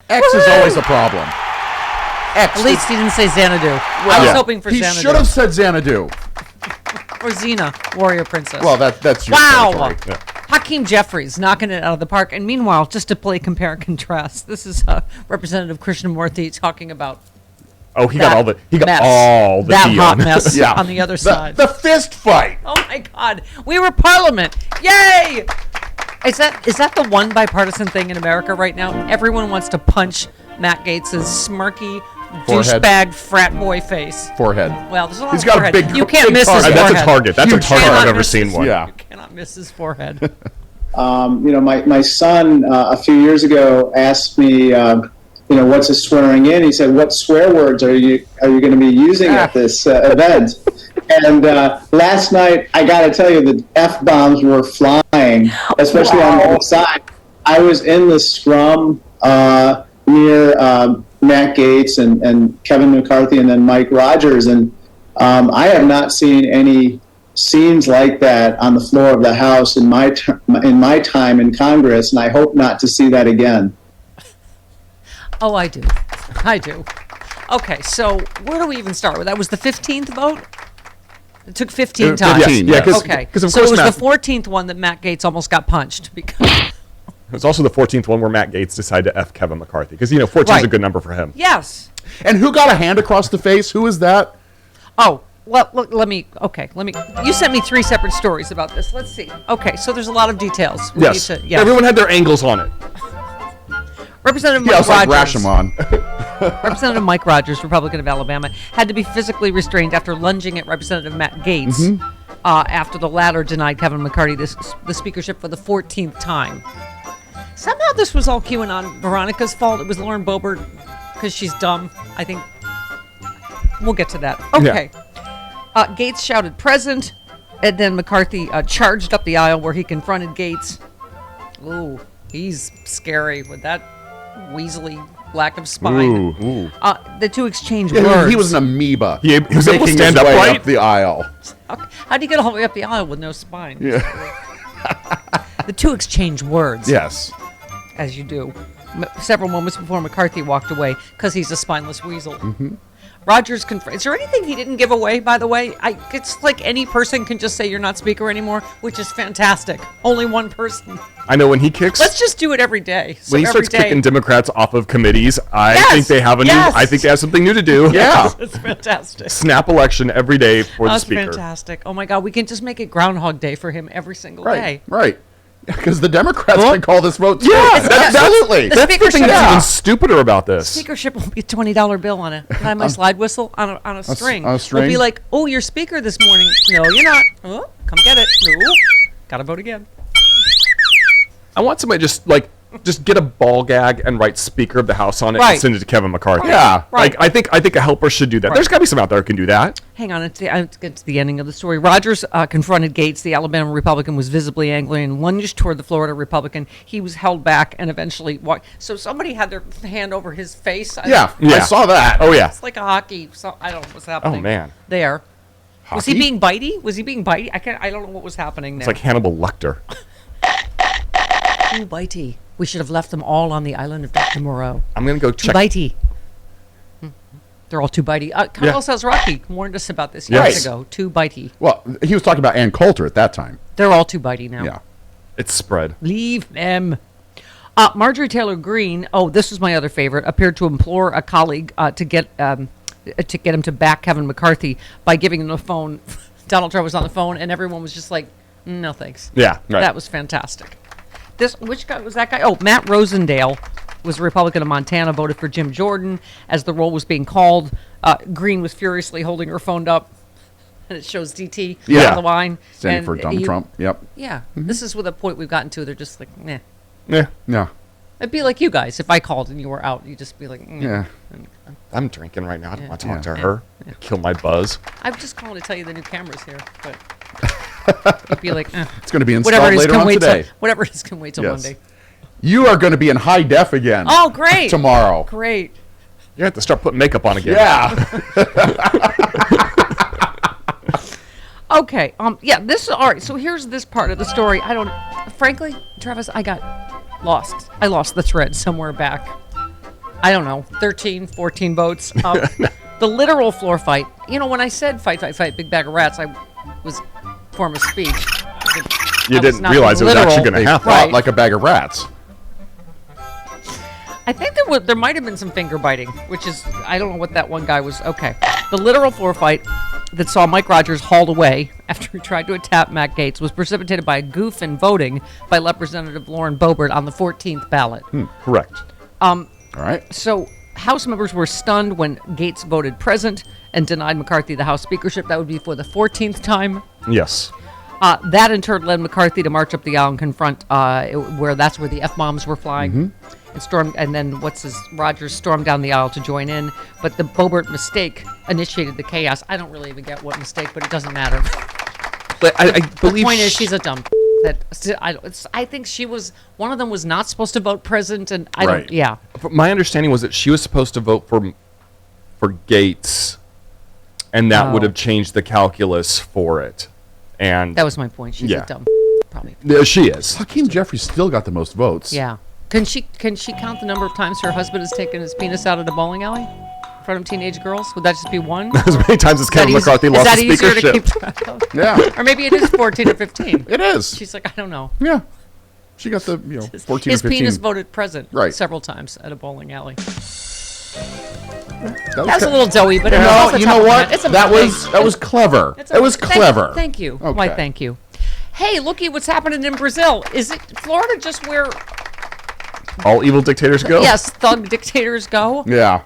X is always a problem. X. At least he didn't say Xanadu. I was hoping for Xanadu. He should have said Xanadu. Or Xena, warrior princess. Well, that's your territory. Yeah. Hakeem Jeffries knocking it out of the park. And meanwhile, just to play compare and contrast, this is Representative Krishnamurthy talking about. Oh, he got all the that tea hot on. mess on the other side. The fist fight. Oh my God, we were Parliament! Yay! Is that the one bipartisan thing in America right now? Everyone wants to punch Matt Gaetz' smirky douchebag frat boy face. Forehead. Well, there's a lot He's of got forehead. a big. You can't miss his That's forehead. a target. That's a target I've never seen one. Yeah. You cannot miss his forehead. My son a few years ago asked me, what's a swearing in? He said, "What swear words are you going to be using at this event?" And last night, I got to tell you, the F-bombs were flying, especially on the other side. I was in the scrum near Matt Gaetz and Kevin McCarthy and then Mike Rogers, and I have not seen any scenes like that on the floor of the House in my time in Congress, and I hope not to see that again. Oh, I do. Okay, so where do we even start with? That was the 15th vote? It took 15 times. 15, yeah. Okay, of so it was course the 14th one that Matt Gaetz almost got punched. Because It was also the 14th one where Matt Gaetz decided to F Kevin McCarthy. Because, 14 is a good number for him. Yes. And who got a hand across the face? Who is that? Oh, well, look, let me, you sent me 3 separate stories about this. Let's see. Okay, so there's a lot of details. We Yes. need to- yes. Everyone had their angles on it. Representative Yeah, Mike it's like Rogers. Rashomon. Representative Mike Rogers, Republican of Alabama, had to be physically restrained after lunging at Representative Matt Gaetz after the latter denied Kevin McCarthy the speakership for the 14th time. Somehow this was all QAnon Veronica's fault. It was Lauren Boebert because she's dumb. I think we'll get to that. Okay. Gaetz shouted present, and then McCarthy charged up the aisle where he confronted Gaetz. Ooh, he's scary with that weasley lack of spine. Ooh. The two exchanged words. He was an amoeba. He was able to making stand his way upright? up the aisle. How'd he get all the way up the aisle with no spine? Yeah. The two exchanged words. Yes. As you do. Several moments before McCarthy walked away because he's a spineless weasel. Rogers is there anything he didn't give away, by the way? It's like any person can just say you're not speaker anymore, which is fantastic. Only one person. I know when he kicks. Let's just do it every day. So when he every starts kicking Democrats off of committees, I think they have I think they have something new to do. Yeah. It's fantastic. Snap election every day for the That's speaker. fantastic. Oh my God, we can just make it Groundhog Day for him every single day. Right. Because the Democrats can call this vote too. Yeah, absolutely. The That's the thing speakership- that's even stupider about this. Speakership will be a $20 bill on my slide whistle on a string. on a string? We'll be like, oh, you're speaker this morning. No, you're not. Oh, come get it. No. Gotta vote again. I want somebody just get a ball gag and write Speaker of the House on it Right. and send it to Kevin McCarthy. Yeah. Right. I think a helper should do that. Right. There's got to be some out there who can do that. Hang on, let's get to the ending of the story. Rogers confronted Gaetz. The Alabama Republican was visibly angry and lunged toward the Florida Republican. He was held back and eventually walked. So somebody had their hand over his face. I Yeah. saw that. Oh, yeah. It's like a hockey. So I don't know what's happening. Oh, man. There. Was he Hockey? being bitey? I don't know what was happening there. It's like Hannibal Lecter. Too bitey. We should have left them all on the island of Dr. Moreau. I'm going to go Too check. bitey. They're all too bitey. Carlos Alzraki warned us about this years Yes. ago. Too bitey. Well, he was talking about Ann Coulter at that time. They're all too bitey now. Yeah. It's spread. Leave them. Marjorie Taylor Greene, this was my other favorite, appeared to implore a colleague to get him to back Kevin McCarthy by giving him the phone. Donald Trump was on the phone, and everyone was just like, no thanks. Yeah, right. That was fantastic. Which guy was that guy? Oh, Matt Rosendale was a Republican of Montana, voted for Jim Jordan. As the roll was being called, Greene was furiously holding her phone up, and it shows DT on the line. Standing for Donald Trump. Yep. Yeah, this is with a point we've gotten to. They're just like, meh. Yeah. Yeah. It'd be like you guys. If I called and you were out, you'd just be like, Yeah. I'm drinking right now. I don't want to talk to Yeah. her. Kill my buzz. I'm just calling to tell you the new camera's here. But you'd be like, It's going to be whatever installed it is, later can on wait today. whatever it is, can wait till Yes. Monday. You are going to be in high def again. Oh, great. Tomorrow. Great. You have to start putting makeup on again. Yeah. Okay. Yeah. This is all right. So here's this part of the story. Frankly, Travis, I got lost. I lost the thread somewhere back. I don't know, 13, 14 votes. The literal floor fight. You know, when I said fight, big bag of rats, I was form of speech. You didn't realize it was actually going to They happen. fought Right. like a bag of rats. I think there might have been some finger biting, which is, I don't know what that one guy was. Okay. The literal floor fight that saw Mike Rogers hauled away after he tried to attack Matt Gaetz was precipitated by a goof in voting by Representative Lauren Boebert on the 14th ballot. Correct. All right. So House members were stunned when Gaetz voted present and denied McCarthy the House speakership. That would be for the 14th time. Yes. That in turn led McCarthy to march up the aisle and confront where the F-bombs were flying. And then Rogers stormed down the aisle to join in. But the Boebert mistake initiated the chaos. I don't really even get what mistake, but it doesn't matter. But I believe The point is she's a dumb I think she was, one of them was not supposed to vote present, and I Right. don't, yeah. my understanding was that she was supposed to vote for Gaetz, and that would Oh. have changed the calculus for it. And That was my point. She's Yeah. a dumb probably. yeah, she is. Hakeem Jeffries still got the most votes. Yeah. Can she count the number of times her husband has taken his penis out at a bowling alley in front of teenage girls? Would that just be one? As many times as Kevin McCarthy lost Is that the easier to speakership. keep track of? Yeah. Or maybe it is 14 or 15. It is. She's like, I don't know. Yeah. She got the 14 His or 15. penis voted present Right. several times at a bowling alley. That That's a little doughy, but it was No, off the you top know of my what? head. It's a That thing. was clever. It's It was thank- clever. Thank you. Okay. Why, thank you. Hey, looky what's happening in Brazil. Is it Florida just where, All evil dictators go? yes, thug dictators go? Yeah.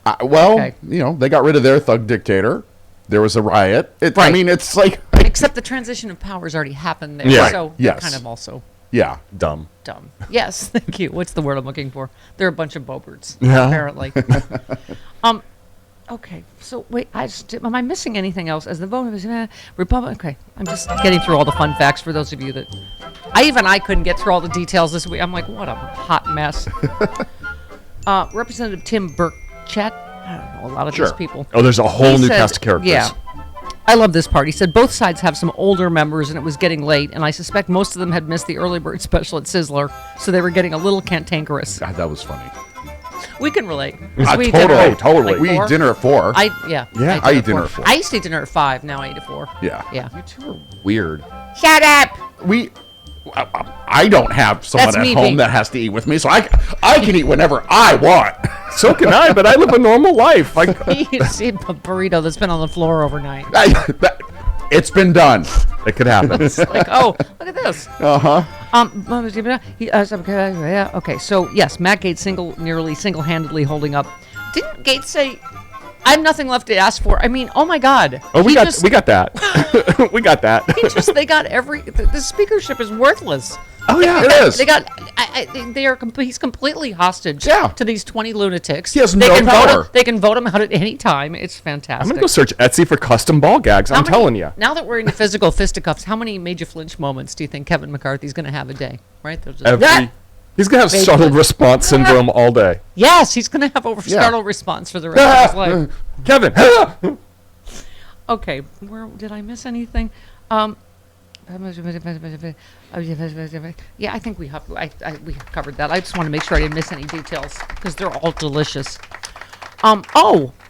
Okay. They got rid of their thug dictator. There was a riot. I Right. mean, it's like, Except the transition of powers already happened there. Yeah. So Yes. kind of also yeah. Dumb. dumb. Yes, thank you. What's the word I'm looking for? They're a bunch of boberts, Yeah. apparently. Okay, so wait, am I missing anything else? As the vote was Republican. Okay, I'm just getting through all the fun facts for those of you that I couldn't get through all the details this week. I'm like, what a hot mess. Representative Tim Burchett. I don't know a lot of these people. Oh, there's a whole He new said- cast of characters. Yeah. I love this part. He said both sides have some older members, and it was getting late, and I suspect most of them had missed the early bird special at Sizzler, so they were getting a little cantankerous. God, that was funny. We can relate. Totally. We eat dinner at, Totally. like, We eat 4. dinner at 4. Yeah. I eat dinner at 4. I used to eat dinner at 5. Now I eat at 4. Yeah. Yeah. You two are weird. Shut up. I don't have someone That's at me home being- that has to eat with me, so I can eat whenever I want. So can I, but I live a normal life. You see a burrito that's been on the floor overnight. It's been done. It could happen. Like, oh, look at this. Okay, so yes, Matt Gaetz nearly single-handedly holding up. Didn't Gaetz say, "I have nothing left to ask for"? I mean, oh my God. Oh, we He got just- that. We got that. They got the speakership is worthless. Oh yeah, it is. They got. He's completely hostage Yeah. to these 20 lunatics. He has they no can power. They can vote him out at any time. It's fantastic. I'm gonna go search Etsy for custom ball gags. I'm telling you. Now that we're into physical fisticuffs, how many major flinch moments do you think Kevin McCarthy's going to have a day? Right? There's He's gonna have Vaguely. startled response syndrome all day. Yes, he's going to have startled response for the rest of his life. Kevin. Okay, where did I miss anything? Yeah, I think we covered that. I just want to make sure I didn't miss any details because they're all delicious.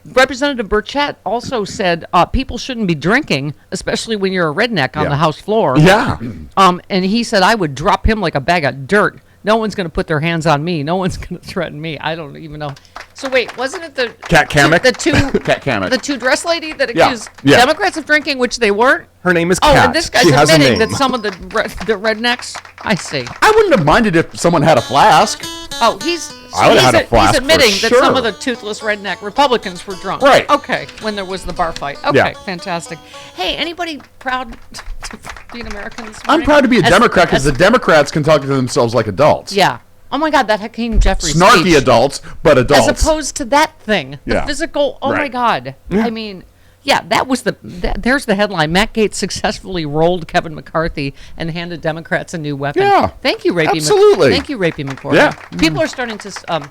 Representative Burchett also said people shouldn't be drinking, especially when you're a redneck on Yeah. the House floor. Yeah. And he said I would drop him like a bag of dirt. No one's going to put their hands on me. No one's going to threaten me. I don't even know. So wait, wasn't it the Cat Kamek? the two Cat Kamek. the two dress lady that Yeah. accused Yeah. Democrats of drinking, which they weren't? Her name is Oh, Kat. and this guy's she has a admitting name. that some of the rednecks. I see. I wouldn't have minded if someone had a flask. Oh, he's I would've had a flask he's for admitting that some sure. of the toothless redneck Republicans were drunk. Right. Okay. When there was the bar fight. Okay. Yeah. Fantastic. Hey, anybody proud to be an American this I'm morning? proud to be a As- Democrat because as- the Democrats can talk to themselves like adults. Yeah. Oh my God, that Hakeem Jeffries Snarky speech. adults, but adults. As opposed to that thing, the Yeah. physical. Oh my Right. God! I mean, yeah, that was there's the headline. Matt Gaetz successfully rolled Kevin McCarthy and handed Democrats a new weapon. Yeah. Thank you, Rapey. Absolutely. Thank you, Rapey McForehead. Yeah. People are starting to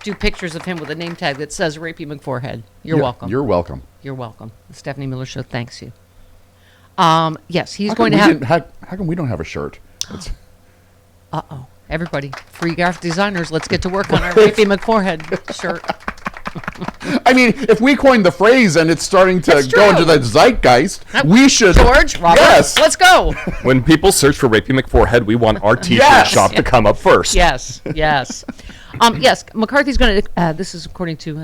do pictures of him with a name tag that says Rapey McForehead. You're Yeah, welcome. You're welcome. You're welcome. The Stephanie Miller Show thanks you. Yes, he's How going come to we have. didn't how come we don't have a shirt? It's- Everybody, free graphic designers, let's get to work on our Rapey McForehead shirt. I mean, if we coined the phrase and it's starting to That's go true. into the zeitgeist, we should. George, Robert, Yes. let's go. When people search for Rapey McForehead, we want our t-shirt Yes. shop to come up first. Yes, yes. Yes, McCarthy's going to, this is according to,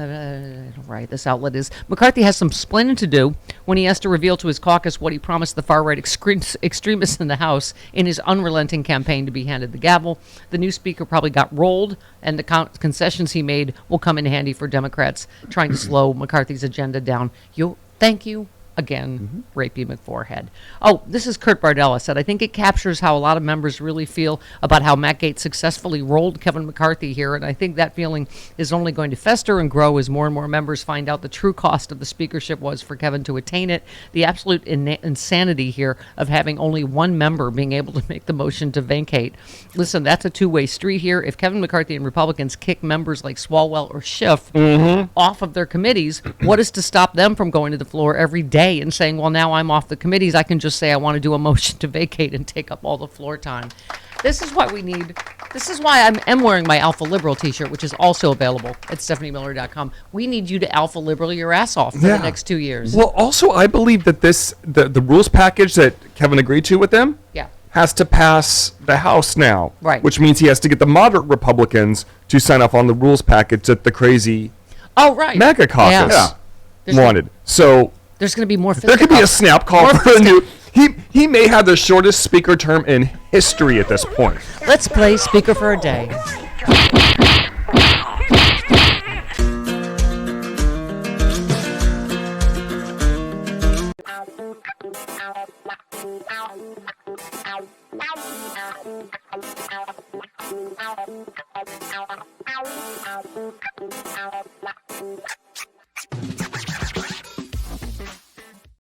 right, this outlet is, McCarthy has some splaining to do when he has to reveal to his caucus what he promised the far-right extremists in the House in his unrelenting campaign to be handed the gavel. The new speaker probably got rolled, and the concessions he made will come in handy for Democrats trying to slow McCarthy's agenda down. Thank you. Again, Rapey McForehead. Oh, this is Kurt Bardella said, I think it captures how a lot of members really feel about how Matt Gaetz successfully rolled Kevin McCarthy here, and I think that feeling is only going to fester and grow as more and more members find out the true cost of the speakership was for Kevin to attain it, the absolute insanity here of having only one member being able to make the motion to vacate. Listen, that's a two-way street here. If Kevin McCarthy and Republicans kick members like Swalwell or Schiff off of their committees, what is to stop them from going to the floor every day and saying, well, now I'm off the committees, I can just say I want to do a motion to vacate and take up all the floor time. This is what we need. This is why I'm wearing my Alpha Liberal t-shirt, which is also available at StephanieMiller.com. We need you to Alpha Liberal your ass off for the next 2 years. Well, also, I believe that the rules package that Kevin agreed to with them has to pass the House now. Right. Which means he has to get the moderate Republicans to sign off on the rules package that the crazy MAGA caucus wanted. So there's going to be more. There could be a snap call for a new. He may have the shortest speaker term in history at this point. Let's play Speaker for a Day.